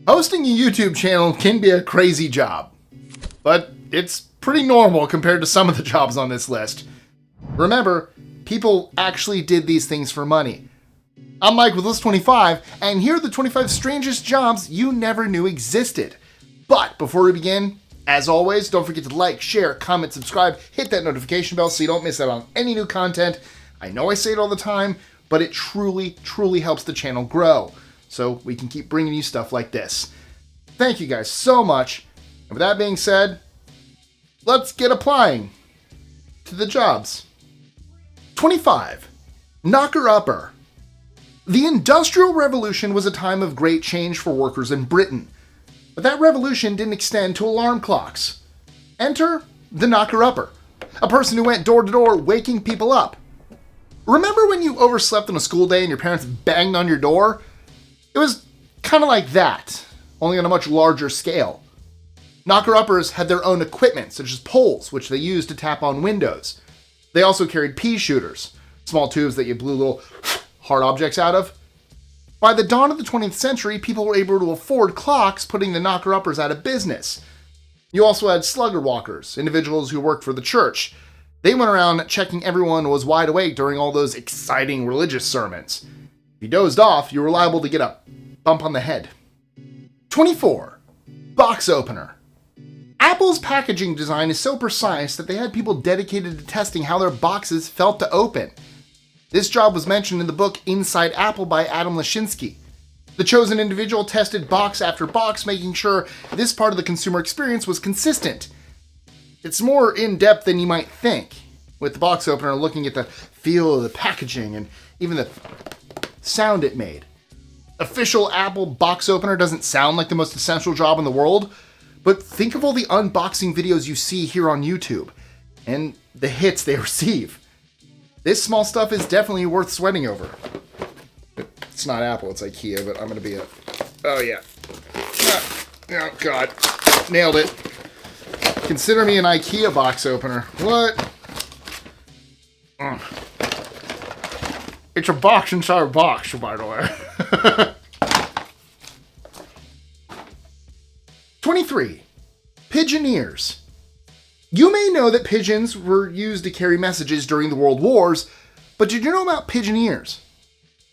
Hosting a YouTube channel can be a crazy job, but it's pretty normal compared to some of the jobs on this list. Remember, people actually did these things for money. I'm Mike with List 25, and here are the 25 strangest jobs you never knew existed. But before we begin, as always, don't forget to like, share, comment, subscribe, hit that notification bell so you don't miss out on any new content. I know I say it all the time, but it truly, truly helps the channel grow, so we can keep bringing you stuff like this. Thank you guys so much. And with that being said, let's get applying to the jobs. 25. Knocker-upper. The Industrial Revolution was a time of great change for workers in Britain. But that revolution didn't extend to alarm clocks. Enter the knocker-upper, a person who went door to door waking people up. Remember when you overslept on a school day and your parents banged on your door? It was kind of like that, only on a much larger scale. Knocker-uppers had their own equipment, such as poles, which they used to tap on windows. They also carried pea shooters, small tubes that you blew little hard objects out of. By the dawn of the 20th century, people were able to afford clocks, putting the knocker-uppers out of business. You also had slugger walkers, individuals who worked for the church. They went around checking everyone was wide awake during all those exciting religious sermons. If you dozed off, you were liable to get a bump on the head. 24. Box opener. Apple's packaging design is so precise that they had people dedicated to testing how their boxes felt to open. This job was mentioned in the book Inside Apple by Adam Lashinsky. The chosen individual tested box after box, making sure this part of the consumer experience was consistent. It's more in-depth than you might think, with the box opener looking at the feel of the packaging and even the sound it made. Official Apple box opener doesn't sound like the most essential job in the world, but think of all the unboxing videos you see here on YouTube, and the hits they receive. This small stuff is definitely worth sweating over. It's not Apple, it's IKEA, but I'm gonna be oh yeah. Oh god. Nailed it. Consider me an IKEA box opener. What? It's a box inside a box, by the way. 23. Pigeoneers. You may know that pigeons were used to carry messages during the World Wars, but did you know about pigeoneers?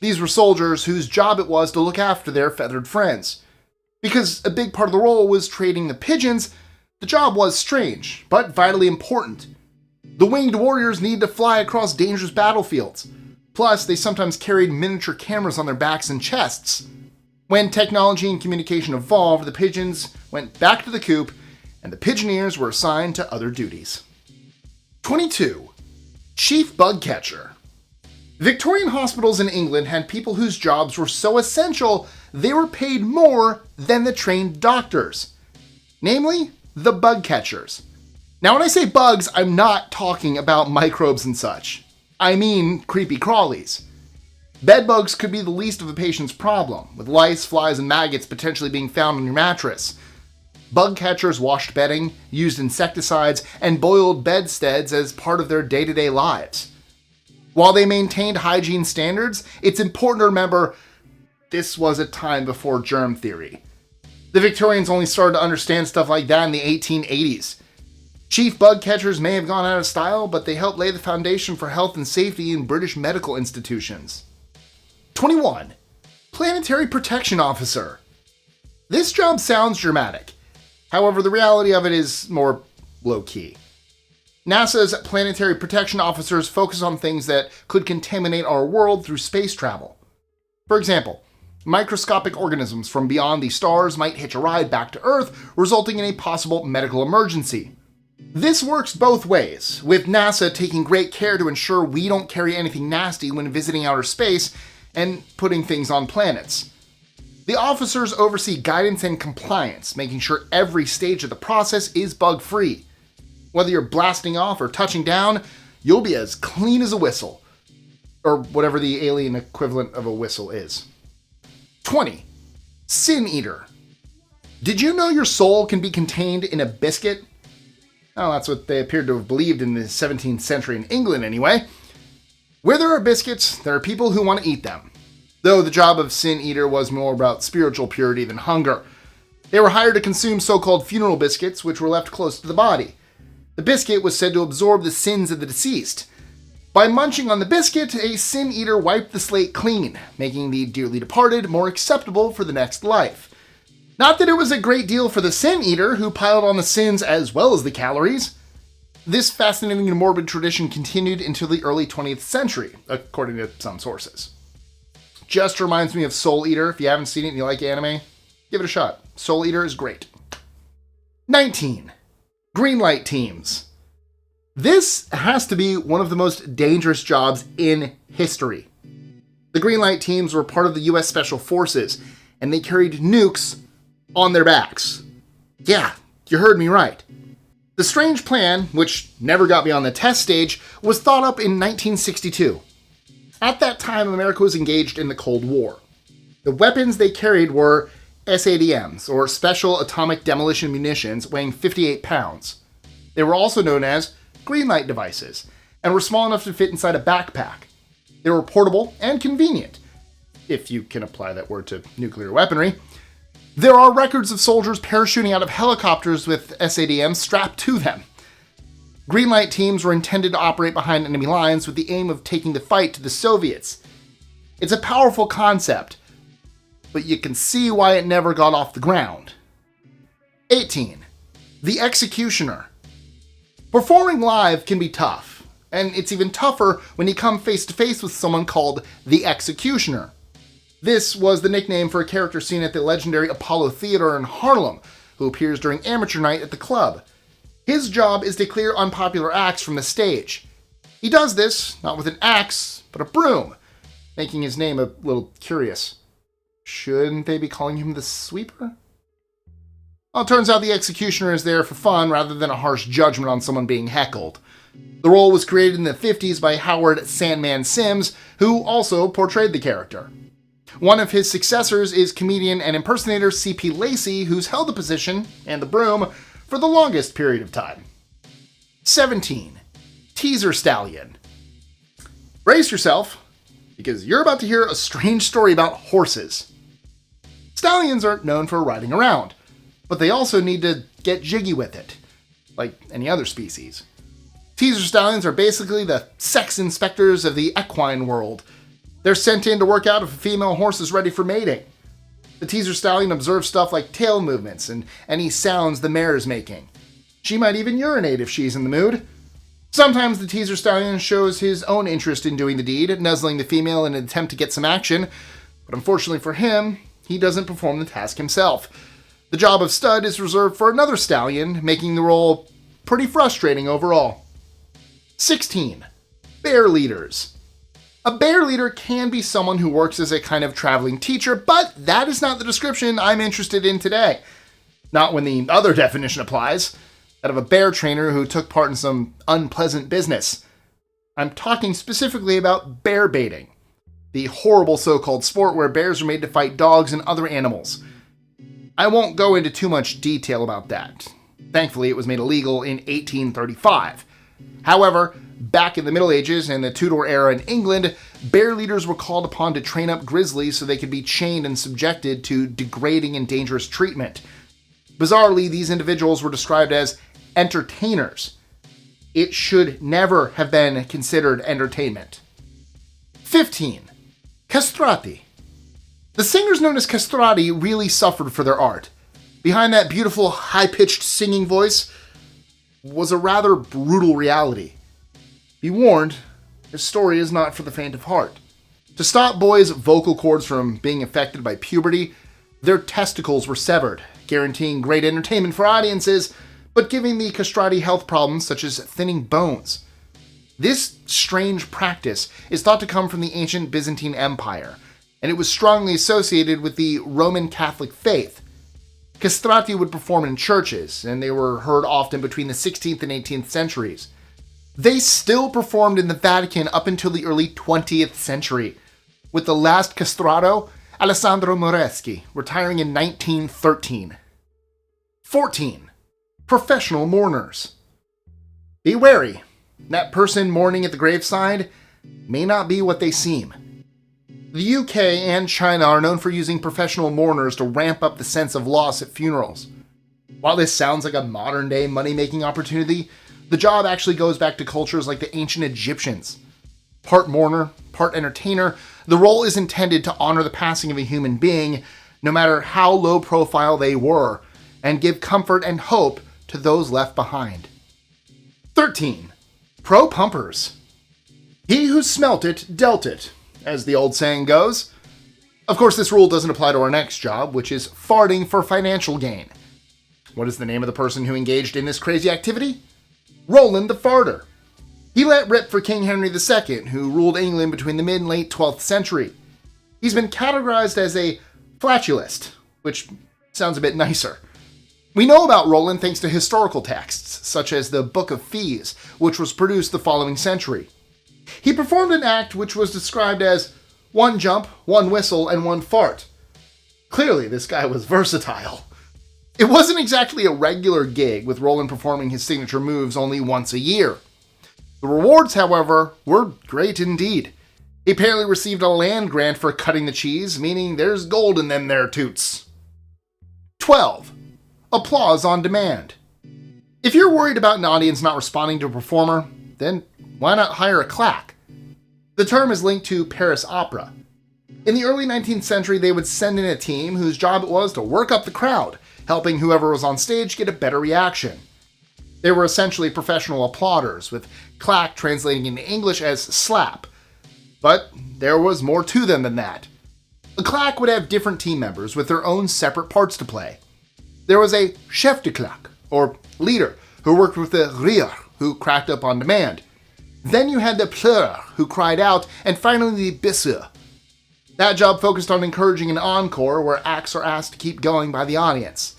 These were soldiers whose job it was to look after their feathered friends. Because a big part of the role was trading the pigeons, the job was strange, but vitally important. The winged warriors needed to fly across dangerous battlefields. Plus, they sometimes carried miniature cameras on their backs and chests. When technology and communication evolved, the pigeons went back to the coop, and the pigeoneers were assigned to other duties. 22. Chief bug catcher. Victorian hospitals in England had people whose jobs were so essential they were paid more than the trained doctors. Namely, the bug catchers. Now when I say bugs, I'm not talking about microbes and such. I mean creepy crawlies. Bedbugs could be the least of a patient's problem, with lice, flies, and maggots potentially being found on your mattress. Bug catchers washed bedding, used insecticides, and boiled bedsteads as part of their day-to-day lives. While they maintained hygiene standards, it's important to remember this was a time before germ theory. The Victorians only started to understand stuff like that in the 1880s. Chief bug catchers may have gone out of style, but they helped lay the foundation for health and safety in British medical institutions. 21. Planetary Protection Officer. This job sounds dramatic. However, the reality of it is more low-key. NASA's planetary protection officers focus on things that could contaminate our world through space travel. For example, microscopic organisms from beyond the stars might hitch a ride back to Earth, resulting in a possible medical emergency. This works both ways, with NASA taking great care to ensure we don't carry anything nasty when visiting outer space and putting things on planets. The officers oversee guidance and compliance, making sure every stage of the process is bug-free. Whether you're blasting off or touching down, you'll be as clean as a whistle. Or whatever the alien equivalent of a whistle is. 20. Sin Eater. Did you know your soul can be contained in a biscuit? Oh, that's what they appeared to have believed in the 17th century in England anyway. Where there are biscuits, there are people who want to eat them. though the job of Sin Eater was more about spiritual purity than hunger. They were hired to consume so-called funeral biscuits, which were left close to the body. The biscuit was said to absorb the sins of the deceased. By munching on the biscuit, a Sin Eater wiped the slate clean, making the dearly departed more acceptable for the next life. Not that it was a great deal for the Sin Eater, who piled on the sins as well as the calories. This fascinating and morbid tradition continued until the early 20th century, according to some sources. Just reminds me of Soul Eater. If you haven't seen it and you like anime, give it a shot. Soul Eater is great. 19. Greenlight teams. This has to be one of the most dangerous jobs in history. The Greenlight teams were part of the US Special Forces, and they carried nukes on their backs. Yeah, you heard me right. The strange plan, which never got beyond the test stage, was thought up in 1962. At that time, America was engaged in the Cold War. The weapons they carried were SADMs, or Special Atomic Demolition Munitions, weighing 58 pounds. They were also known as Greenlight devices, and were small enough to fit inside a backpack. They were portable and convenient, if you can apply that word to nuclear weaponry. There are records of soldiers parachuting out of helicopters with SADMs strapped to them. Greenlight teams were intended to operate behind enemy lines with the aim of taking the fight to the Soviets. It's a powerful concept, but you can see why it never got off the ground. 18. The Executioner. Performing live can be tough, and it's even tougher when you come face to face with someone called the Executioner. This was the nickname for a character seen at the legendary Apollo Theater in Harlem, who appears during amateur night at the club. His job is to clear unpopular acts from the stage. He does this, not with an axe, but a broom, making his name a little curious. Shouldn't they be calling him the Sweeper? Well, it turns out the Executioner is there for fun rather than a harsh judgment on someone being heckled. The role was created in the 50s by Howard Sandman Sims, who also portrayed the character. One of his successors is comedian and impersonator C.P. Lacey, who's held the position, and the broom, for the longest period of time. 17. Teaser Stallion. Brace yourself, because you're about to hear a strange story about horses. Stallions are known for riding around, but they also need to get jiggy with it, like any other species. Teaser stallions are basically the sex inspectors of the equine world. They're sent in to work out if a female horse is ready for mating. The teaser stallion observes stuff like tail movements and any sounds the mare is making. She might even urinate if she's in the mood. Sometimes the teaser stallion shows his own interest in doing the deed, nuzzling the female in an attempt to get some action, but unfortunately for him, he doesn't perform the task himself. The job of stud is reserved for another stallion, making the role pretty frustrating overall. 16. Bear leaders. A bear leader can be someone who works as a kind of traveling teacher, but that is not the description I'm interested in today. Not when the other definition applies, that of a bear trainer who took part in some unpleasant business. I'm talking specifically about bear baiting, the horrible so-called sport where bears are made to fight dogs and other animals. I won't go into too much detail about that. Thankfully, it was made illegal in 1835. However, back in the Middle Ages and the Tudor era in England, bear leaders were called upon to train up grizzlies so they could be chained and subjected to degrading and dangerous treatment. Bizarrely, these individuals were described as entertainers. It should never have been considered entertainment. 15. Castrati. The singers known as Castrati really suffered for their art. Behind that beautiful, high-pitched singing voice was a rather brutal reality. Be warned, this story is not for the faint of heart. To stop boys' vocal cords from being affected by puberty, their testicles were severed, guaranteeing great entertainment for audiences, but giving the castrati health problems such as thinning bones. This strange practice is thought to come from the ancient Byzantine Empire, and it was strongly associated with the Roman Catholic faith. Castrati would perform in churches, and they were heard often between the 16th and 18th centuries. They still performed in the Vatican up until the early 20th century, with the last castrato, Alessandro Moreschi, retiring in 1913. 14. Professional mourners. Be wary. That person mourning at the graveside may not be what they seem. The UK and China are known for using professional mourners to ramp up the sense of loss at funerals. While this sounds like a modern-day money-making opportunity, the job actually goes back to cultures like the ancient Egyptians. Part mourner, part entertainer, the role is intended to honor the passing of a human being, no matter how low profile they were, and give comfort and hope to those left behind. 13. Pro pumpers. He who smelt it, dealt it, as the old saying goes. Of course, this rule doesn't apply to our next job, which is farting for financial gain. What is the name of the person who engaged in this crazy activity? Roland the Farter. He let rip for King Henry II, who ruled England between the mid and late 12th century. He's been categorized as a flatulist, which sounds a bit nicer. We know about Roland thanks to historical texts, such as the Book of Fees, which was produced the following century. He performed an act which was described as one jump, one whistle, and one fart. Clearly, this guy was versatile. It wasn't exactly a regular gig, with Roland performing his signature moves only once a year. The rewards, however, were great indeed. He apparently received a land grant for cutting the cheese, meaning there's gold in them there toots. 12. Applause on demand. If you're worried about an audience not responding to a performer, then why not hire a claque? The term is linked to Paris opera. In the early 19th century, they would send in a team whose job it was to work up the crowd, helping whoever was on stage get a better reaction. They were essentially professional applauders, with claque translating into English as slap. But there was more to them than that. A claque would have different team members with their own separate parts to play. There was a chef de claque, or leader, who worked with the rire, who cracked up on demand. Then you had the pleur, who cried out, and finally the bisseur. That job focused on encouraging an encore where acts are asked to keep going by the audience.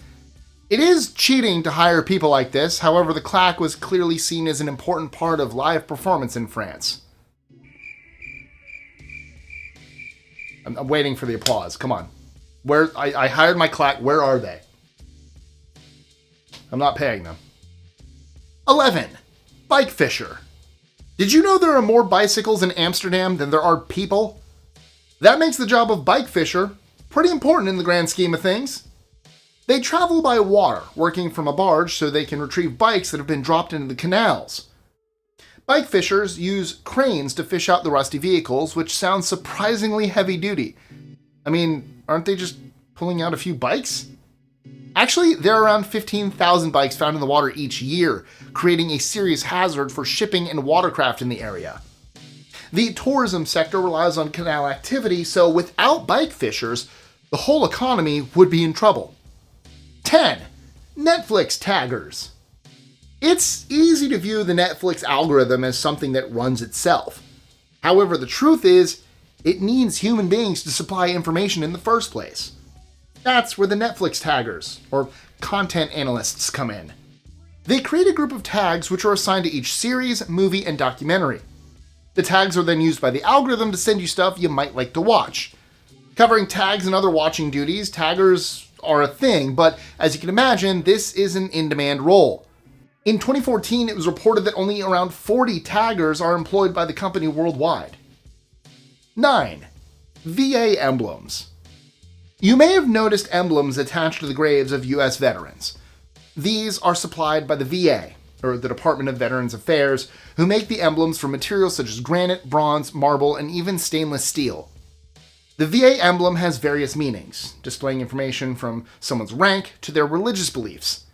It is cheating to hire people like this, however the claque was clearly seen as an important part of live performance in France. I'm waiting for the applause, come on. I hired my claque, where are they? I'm not paying them. 11. Bike fisher. Did you know there are more bicycles in Amsterdam than there are people? That makes the job of bike fisher pretty important in the grand scheme of things. They travel by water, working from a barge so they can retrieve bikes that have been dropped into the canals. Bike fishers use cranes to fish out the rusty vehicles, which sounds surprisingly heavy duty. I mean, aren't they just pulling out a few bikes? Actually, there are around 15,000 bikes found in the water each year, creating a serious hazard for shipping and watercraft in the area. The tourism sector relies on canal activity, so without bike fishers, the whole economy would be in trouble. 10. Netflix taggers. It's easy to view the Netflix algorithm as something that runs itself. However, the truth is, it needs human beings to supply information in the first place. That's where the Netflix taggers, or content analysts, come in. They create a group of tags which are assigned to each series, movie, and documentary. The tags are then used by the algorithm to send you stuff you might like to watch. Covering tags and other watching duties, taggers are a thing, but as you can imagine, this is an in-demand role. In 2014, it was reported that only around 40 taggers are employed by the company worldwide. 9. VA emblems. You may have noticed emblems attached to the graves of US veterans. These are supplied by the VA, or the Department of Veterans Affairs, who make the emblems from materials such as granite, bronze, marble, and even stainless steel. The VA emblem has various meanings, displaying information from someone's rank to their religious beliefs.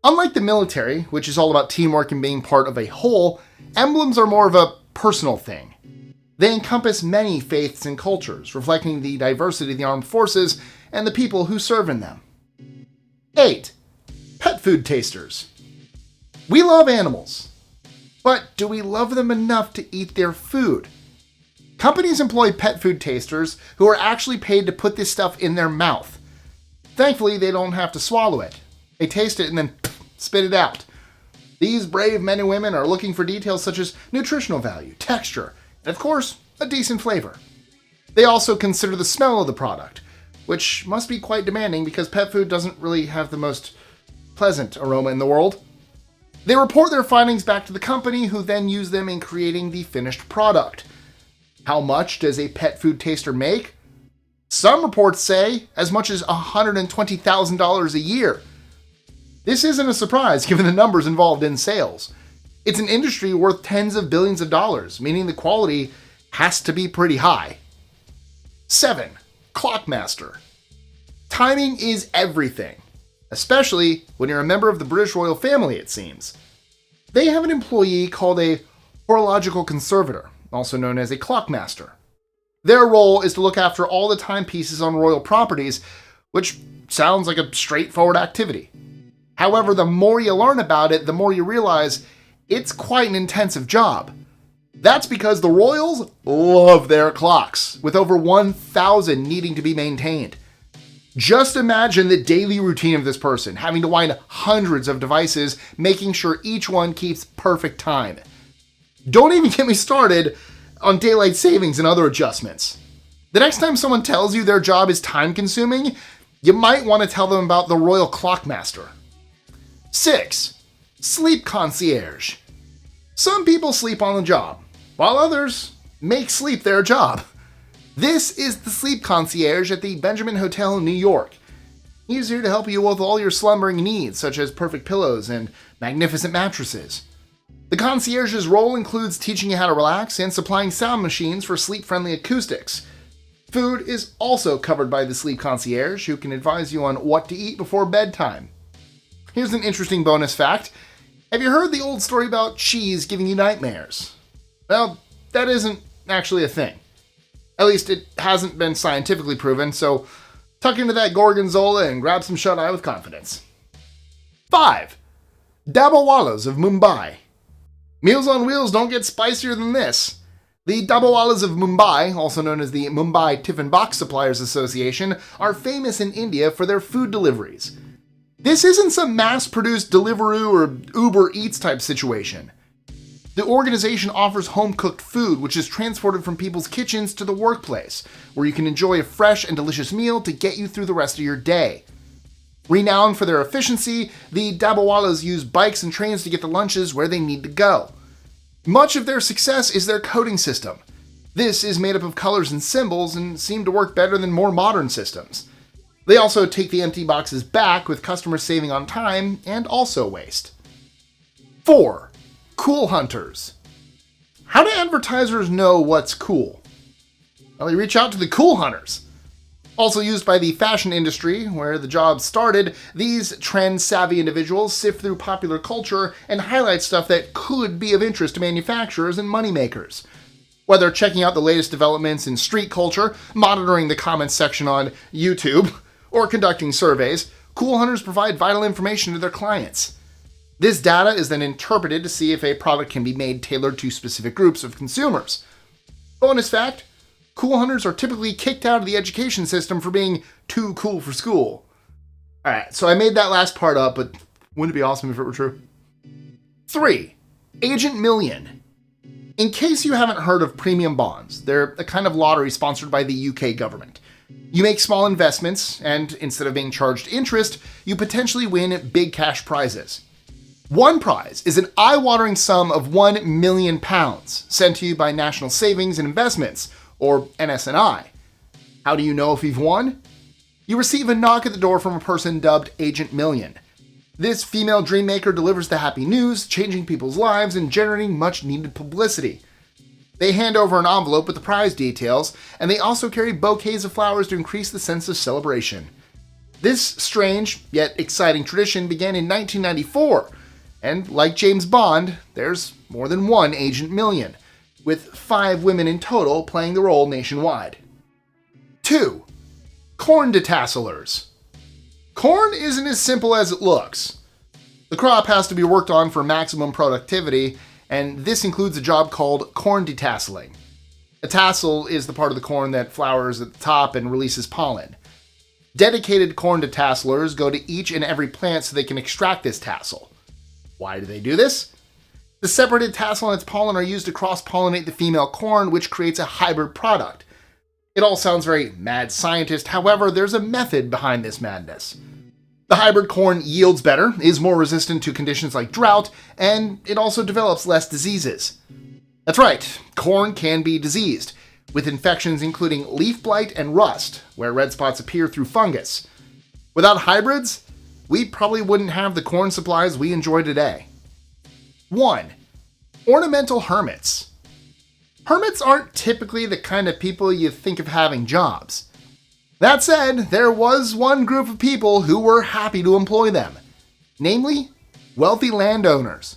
Unlike the military, which is all about teamwork and being part of a whole, emblems are more of a personal thing. They encompass many faiths and cultures, reflecting the diversity of the armed forces and the people who serve in them. 8. Pet food tasters. We love animals, but do we love them enough to eat their food? Companies employ pet food tasters who are actually paid to put this stuff in their mouth. Thankfully, they don't have to swallow it. They taste it and then spit it out. These brave men and women are looking for details such as nutritional value, texture, and of course, a decent flavor. They also consider the smell of the product, which must be quite demanding because pet food doesn't really have the most pleasant aroma in the world. They report their findings back to the company, who then use them in creating the finished product. How much does a pet food taster make? Some reports say as much as $120,000 a year. This isn't a surprise given the numbers involved in sales. It's an industry worth tens of billions of dollars, meaning the quality has to be pretty high. 7. Clockmaster. Timing is everything, especially when you're a member of the British royal family, it seems. They have an employee called a horological conservator, also known as a clockmaster. Their role is to look after all the timepieces on royal properties, which sounds like a straightforward activity. However, the more you learn about it, the more you realize it's quite an intensive job. That's because the royals love their clocks, with over 1,000 needing to be maintained. Just imagine the daily routine of this person, having to wind hundreds of devices, making sure each one keeps perfect time. Don't even get me started on daylight savings and other adjustments. The next time someone tells you their job is time-consuming, you might want to tell them about the Royal Clockmaster. 6. Sleep Concierge. Some people sleep on the job, while others make sleep their job. This is the Sleep Concierge at the Benjamin Hotel in New York. He's here to help you with all your slumbering needs, such as perfect pillows and magnificent mattresses. The concierge's role includes teaching you how to relax and supplying sound machines for sleep-friendly acoustics. Food is also covered by the Sleep Concierge, who can advise you on what to eat before bedtime. Here's an interesting bonus fact. Have you heard the old story about cheese giving you nightmares? Well, that isn't actually a thing. At least it hasn't been scientifically proven, so tuck into that gorgonzola and grab some shut-eye with confidence. 5. Dabbawalas of Mumbai. Meals on Wheels don't get spicier than this. The Dabbawalas of Mumbai, also known as the Mumbai Tiffin Box Suppliers Association, are famous in India for their food deliveries. This isn't some mass-produced Deliveroo or Uber Eats type situation. The organization offers home-cooked food, which is transported from people's kitchens to the workplace, where you can enjoy a fresh and delicious meal to get you through the rest of your day. Renowned for their efficiency, the Dabbawalas use bikes and trains to get the lunches where they need to go. Much of their success is their coding system. This is made up of colors and symbols and seem to work better than more modern systems. They also take the empty boxes back, with customers saving on time and also waste. 4. Cool hunters. How do advertisers know what's cool? Well, they reach out to the cool hunters. Also used by the fashion industry, where the job started, these trend-savvy individuals sift through popular culture and highlight stuff that could be of interest to manufacturers and moneymakers. Whether checking out the latest developments in street culture, monitoring the comments section on YouTube, or conducting surveys, cool hunters provide vital information to their clients. This data is then interpreted to see if a product can be made tailored to specific groups of consumers. Bonus fact, cool hunters are typically kicked out of the education system for being too cool for school. Alright, so I made that last part up, but wouldn't it be awesome if it were true? 3. Agent Million. In case you haven't heard of premium bonds, they're a kind of lottery sponsored by the UK government. You make small investments, and instead of being charged interest, you potentially win big cash prizes. One prize is an eye-watering sum of £1 million sent to you by National Savings and Investments, or NS&I. How do you know if you've won? You receive a knock at the door from a person dubbed Agent Million. This female dream maker delivers the happy news, changing people's lives and generating much-needed publicity. They hand over an envelope with the prize details, and they also carry bouquets of flowers to increase the sense of celebration. This strange, yet exciting tradition began in 1994, and like James Bond, there's more than one Agent Million, with 5 women in total playing the role nationwide. 2. Corn Detasselers. Corn isn't as simple as it looks. The crop has to be worked on for maximum productivity, and this includes a job called corn detasseling. A tassel is the part of the corn that flowers at the top and releases pollen. Dedicated corn detasselers go to each and every plant so they can extract this tassel. Why do they do this? The separated tassel and its pollen are used to cross-pollinate the female corn, which creates a hybrid product. It all sounds very mad scientist, however, there's a method behind this madness. The hybrid corn yields better, is more resistant to conditions like drought, and it also develops less diseases. That's right, corn can be diseased, with infections including leaf blight and rust, where red spots appear through fungus. Without hybrids, we probably wouldn't have the corn supplies we enjoy today. 1. Ornamental hermits. Hermits aren't typically the kind of people you think of having jobs. That said, there was one group of people who were happy to employ them, namely, wealthy landowners.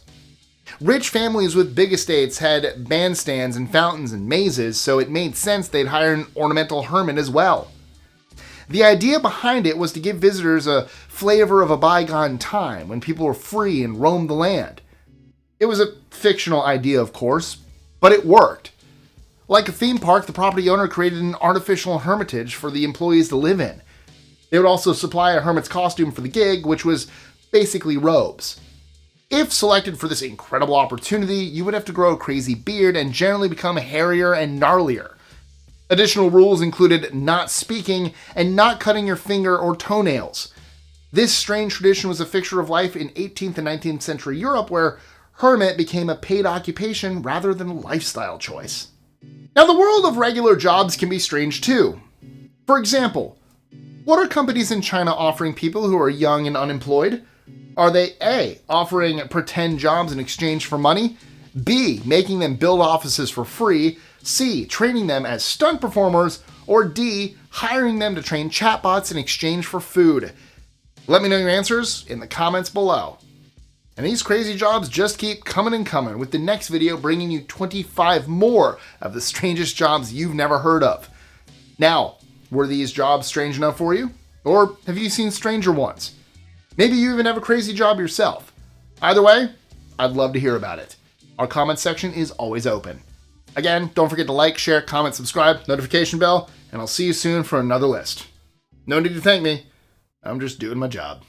Rich families with big estates had bandstands and fountains and mazes, so it made sense they'd hire an ornamental hermit as well. The idea behind it was to give visitors a flavor of a bygone time when people were free and roamed the land. It was a fictional idea, of course, but it worked. Like a theme park, the property owner created an artificial hermitage for the employees to live in. They would also supply a hermit's costume for the gig, which was basically robes. If selected for this incredible opportunity, you would have to grow a crazy beard and generally become hairier and gnarlier. Additional rules included not speaking and not cutting your finger or toenails. This strange tradition was a fixture of life in 18th and 19th century Europe, where hermit became a paid occupation rather than a lifestyle choice. Now, the world of regular jobs can be strange too. For example, what are companies in China offering people who are young and unemployed? Are they A, offering pretend jobs in exchange for money? B, making them build offices for free? C, training them as stunt performers? Or D, hiring them to train chatbots in exchange for food? Let me know your answers in the comments below. And these crazy jobs just keep coming and coming, with the next video bringing you 25 more of the strangest jobs you've never heard of. Now, were these jobs strange enough for you? Or have you seen stranger ones? Maybe you even have a crazy job yourself. Either way, I'd love to hear about it. Our comment section is always open. Again, don't forget to like, share, comment, subscribe, notification bell, and I'll see you soon for another list. No need to thank me. I'm just doing my job.